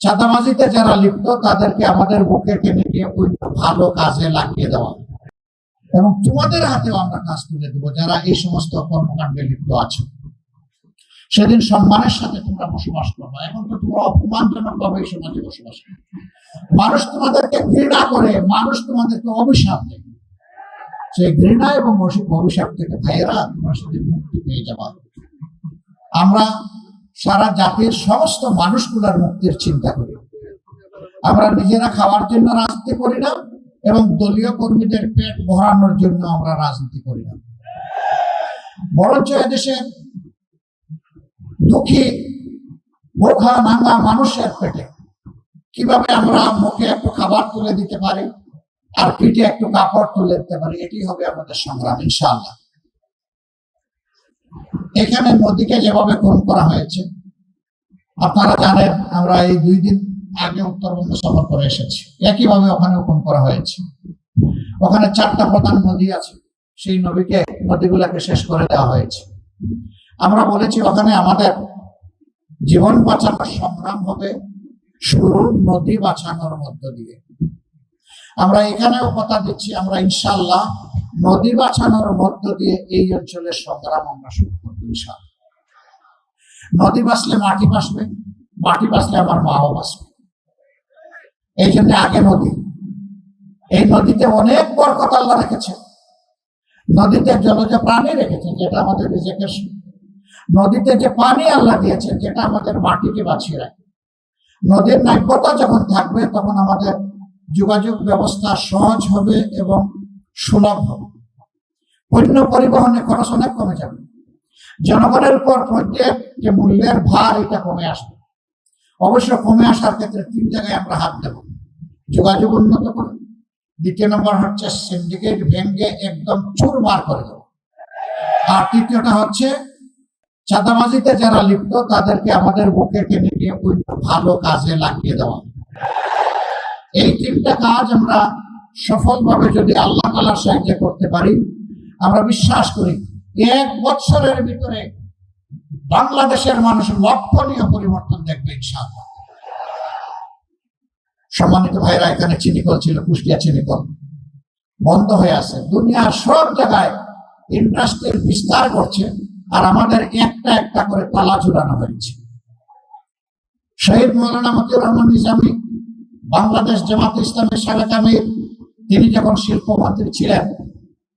চাঁদাবাজিতে যারা লিপ্ত তাদেরকে আমাদের বুকে টেনে নিয়ে ওই ভালো কাজে লাগিয়ে দেওয়া, এবং তোমাদের হাতেও আমরা কাজ তুলে দেবো যারা এই সমস্ত কর্মকাণ্ডে লিপ্ত আছো। সেদিন সম্মানের সাথে তোমরা বসবাস করবে। এখন তো তোমরা অপমানজনক ভাবে এই সমাজে বসবাস করো, মানুষ তোমাদেরকে ঘৃণা করে, মানুষ তোমাদেরকে অভিশাপ দেয়। সেই ঘৃণা এবং অভিশাপ থেকে ভাইয়েরা তোমরা সেদিন মুক্তি পেয়ে যাবা। আমরা সারা জাতির সমস্ত মানুষগুলোর মুক্তির চিন্তা করি। আমরা নিজেরা খাওয়ার জন্য রাজনীতি করি না, এবং দলীয় কর্মীদের পেট ভরানোর জন্য আমরা রাজনীতি করি না। বরঞ্চ এদেশের দুঃখী ভোখা নাঙ্গা মানুষের পেটে কিভাবে আমরা মুখে একটু খাবার তুলে দিতে পারি আর পিঠে একটু কাপড় তুলে দিতে পারি, এটি হবে আমাদের সংগ্রাম ইনশাআল্লাহ। এখানে মোদিকে যেভাবে খুন করা হয়েছে আপনারা জানেন, আমরা এই 2 দিন আগে উত্তরবঙ্গ সফর করে এসেছি, একইভাবে ওখানেও খুন করা হয়েছে। ওখানে 4টা প্রধান নদী আছে, সেই নদীগুলোকে শেষ করে দেওয়া হয়েছে। আমরা বলেছি ওখানে আমাদের জীবন বাঁচানোর সংগ্রাম হবে শুরু নদী বাঁচানোর মধ্য দিয়ে। আমরা এখানেও কথা দিচ্ছি, আমরা ইনশাআল্লাহ নদী বাঁচানোর মধ্য দিয়ে এই অঞ্চলের সংগ্রাম আমরা শুরু করবো ইনশাআল্লাহ। নদী বাঁচলে মাটি বাঁচবে, মাটি বাঁচলে আমার মাও বাঁচবে। এই জন্য আগে নদী। এই নদীতে অনেক বরকত আল্লাহ রেখেছে, নদীতে জলজ প্রাণী রেখেছেন যেটা আমাদের রিজিকের। নদীতে যে পানি আল্লাহ দিয়েছেন যেটা আমাদের মাটিকে বাঁচিয়ে রাখে। নদীর নাব্যতা যখন থাকবে তখন আমাদের যোগাযোগ ব্যবস্থা সহজ হবে এবং সুলভ হবে। পণ্য পরিবহনে খরচ অনেক কমে যাবে, জনগণের উপর প্রত্যেক যে মূল্যের ভার এটা কমে আসবে। অবশ্য কমে আসার ক্ষেত্রে 3 জায়গায় আমরা হাত দেব। যোগাযোগ উন্নত করে, 2 নম্বর হচ্ছে সিন্ডিকেট ভেঙে একদম চুরমার করে দেব, আর 3টা হচ্ছে চাঁদাবাজিতে যারা লিপ্ত তাদেরকে আমাদের বুকে টেনে নিয়ে ওই ভালো কাজে লাগিয়ে দেওয়া। এই 3টা কাজ আমরা সফলভাবে যদি আল্লাহ তাআলার সাহায্যে করতে পারি, আমরা বিশ্বাস করি 1 বছরের ভিতরে বাংলাদেশের মানুষ লক্ষণীয় পরিবর্তন দেখবে ইনশাআল্লাহ। সম্মানিত ভাইরা, এখানে চিনিকল ছিল, কুষ্টিয়া চিনিকল বন্ধ হয়ে আছে। দুনিয়ার সব জায়গায় ইন্ডাস্ট্রির বিস্তার করছে, আর আমাদের একটা একটা করে তালা ঝুলানো হয়েছে। শহীদ মৌলানা মতিউর রহমান নিজামী, বাংলাদেশ জামাতে ইসলামের সাবেক আমির, তিনি যখন শিল্পমন্ত্রী ছিলেন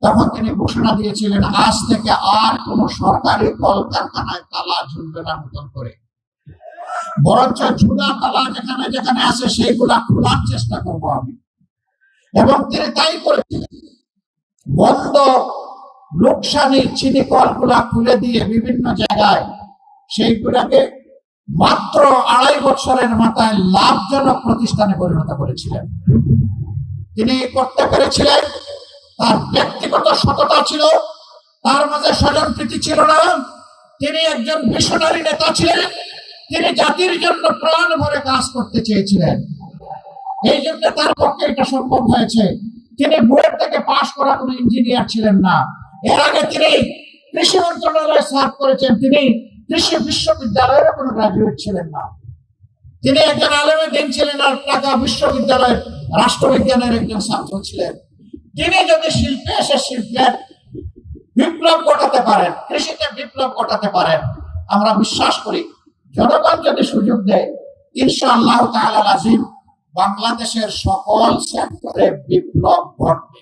তখন তিনি ঘোষণা দিয়েছিলেন আজ থেকে আর কোন সরকারি কলকারখানায় তালা ঝুলবে না নতুন করে, বরঞ্চ ঝুলা তালা যেখানে যেখানে আছে সেইগুলা খোলার চেষ্টা করবো আমি। এবং তিনি তাই করেছিলেন। বন্ধ লোকসানি চিনি কলগুলা খুলে দিয়ে বিভিন্ন জায়গায় সেইগুলাকে মাত্র 2.5 বছরের মাথায় লাভজনক প্রতিষ্ঠানে পরিণত করেছিলেন। তিনি করতে পেরেছিলেন, তার ব্যক্তিগত সততা ছিল, তার মাঝে স্বজনপ্রীতি ছিল না। তিনি একজন মিশনারি নেতা ছিলেন, তিনি জাতির জন্য প্রাণ ভরে কাজ করতে চেয়েছিলেন। এই জন্য তার পক্ষে এটা সম্ভব হয়েছে। তিনি বুয়েট থেকে পাশ করা কোনো ইঞ্জিনিয়ার ছিলেন না। এর আগে তিনি কৃষি মন্ত্রণালয়ে সার্ভ করেছেন, তিনি কৃষি বিশ্ববিদ্যালয়ের কোনো গ্রাজুয়েট ছিলেন না। তিনি একজন আলেমে দিন ছিলেন, আর ঢাকা বিশ্ববিদ্যালয়ের রাষ্ট্রবিজ্ঞানের একজন ছাত্র ছিলেন। তিনি যদি শিল্পে এসে শিল্পের বিপ্লব ঘটাতে পারেন, কৃষিতে বিপ্লব ঘটাতে পারেন, আমরা বিশ্বাস করি জনগণ যদি সুযোগ দেয় ইনশাআল্লাহ তাআলা আজিম বাংলাদেশের সকল সেক্টরে বিপ্লব ঘটবে।